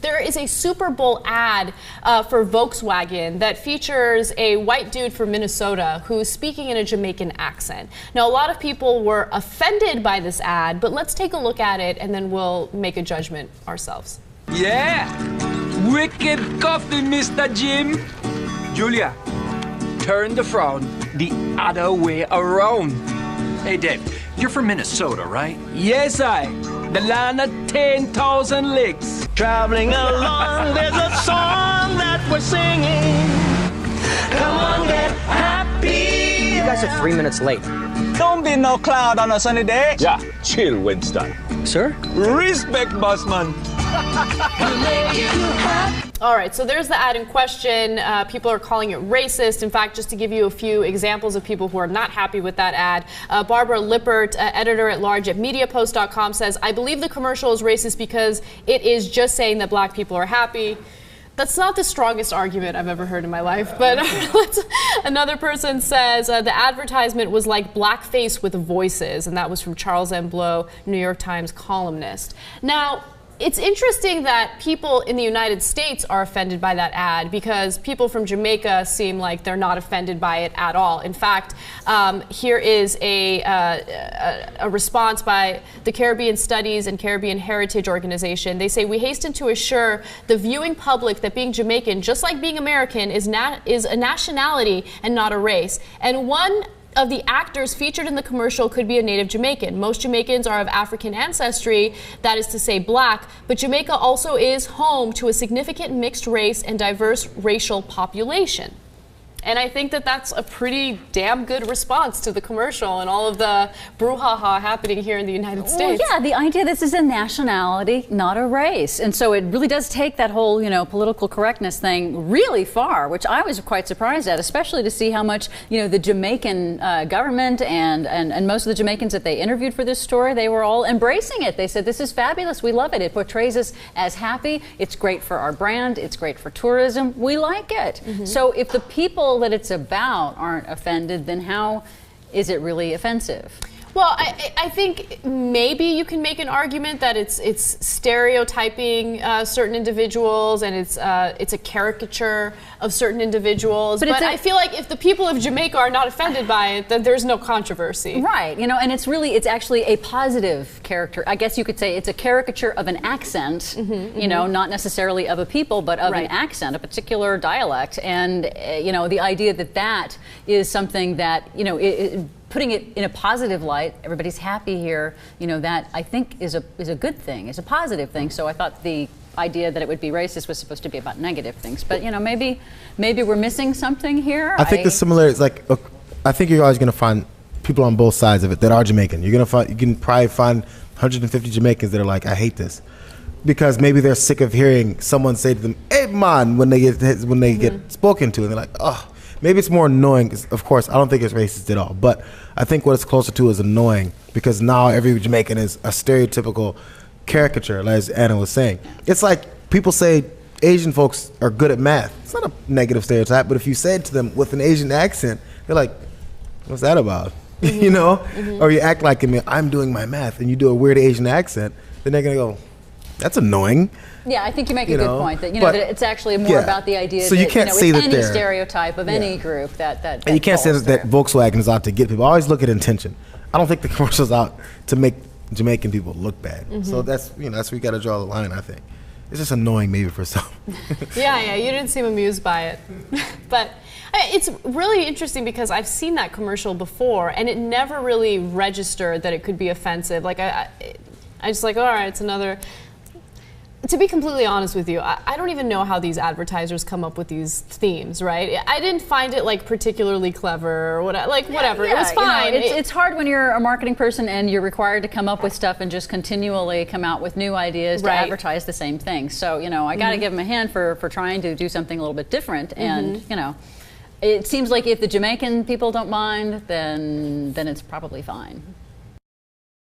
There is a Super Bowl ad for Volkswagen that features a white dude from Minnesota who's speaking in a Jamaican accent. Now, a lot of people were offended by this ad, but let's take a look at it and then we'll make a judgment ourselves. Yeah, wicked coffee, Mr. Jim. Julia, turn the frown the other way around. Hey, Dave, you're from Minnesota, right? Yes, the land of 10,000 lakes. Traveling along, there's a song that we're singing. Come on, get happy. You guys are 3 minutes late. Don't be no cloud on a sunny day. Yeah, chill, Winston. Sir? Respect, bossman. All right, so there's the ad in question. People are calling it racist. In fact, just to give you a few examples of people who are not happy with that ad, Barbara Lippert, editor-at-large at MediaPost.com, says, I believe the commercial is racist because it is just saying that black people are happy. That's not the strongest argument I've ever heard in my life, but another person says the advertisement was like blackface with voices, and that was from Charles M. Blow, New York Times columnist. Now, it's interesting that people in the United States are offended by that ad because people from Jamaica seem like they're not offended by it at all. In fact, here is a response by the Caribbean Studies and Caribbean Heritage Organization. They say, we hasten to assure the viewing public that being Jamaican, just like being American, is a nationality and not a race. And one of the actors featured in the commercial could be a native Jamaican. Most Jamaicans are of African ancestry, that is to say black, but Jamaica also is home to a significant mixed race and diverse racial population. And I think that that's a pretty damn good response to the commercial and all of the brouhaha happening here in the United States. Well, yeah, the idea this is a nationality, not a race. And so it really does take that whole, political correctness thing really far, which I was quite surprised at, especially to see how much, the Jamaican government and most of the Jamaicans that they interviewed for this story, they were all embracing it. They said, this is fabulous. We love it. It portrays us as happy. It's great for our brand. It's great for tourism. We like it. Mm-hmm. So if the people that it's about aren't offended, then how is it really offensive? Well, I think maybe you can make an argument that it's stereotyping certain individuals and it's a caricature of certain individuals. But I feel like if the people of Jamaica are not offended by it, then there's no controversy. Right, and it's actually a positive character. I guess you could say it's a caricature of an accent, not necessarily of a people, but of an accent, a particular dialect. And, the idea that is something that, putting it in a positive light, everybody's happy here, that I think is a good thing, is a positive thing. So I thought the idea that it would be racist was supposed to be about negative things. But, maybe we're missing something here. I think the similarities, I think you're always going to find people on both sides of it that are Jamaican. You can probably find 150 Jamaicans that are like, I hate this. Because maybe they're sick of hearing someone say to them, hey man, when they get spoken to, and they're like, oh. Maybe it's more annoying, 'cause of course, I don't think it's racist at all, but I think what it's closer to is annoying, because now every Jamaican is a stereotypical caricature, as Anna was saying. It's like people say Asian folks are good at math. It's not a negative stereotype, but if you say it to them with an Asian accent, they're like, what's that about? Or you act like, I'm doing my math, and you do a weird Asian accent, then they're going to go, that's annoying. Yeah, I think you make a good point that that it's actually more about the idea so that you can't say it's that any stereotype of any group that and you can't say that Volkswagen is out to get people. I always look at intention. I don't think the commercial's out to make Jamaican people look bad. So that's that's where you got to draw the line. I think it's just annoying maybe for some. Yeah, you didn't seem amused by it, but. It's really interesting because I've seen that commercial before, and it never really registered that it could be offensive. Like I just like, all right, it's another. To be completely honest with you, I don't even know how these advertisers come up with these themes, right? I didn't find it particularly clever or whatever. It was fine. It's hard when you're a marketing person and you're required to come up with stuff and just continually come out with new ideas to advertise the same thing. So, I got to give them a hand for trying to do something a little bit different. And, it seems like if the Jamaican people don't mind, then it's probably fine.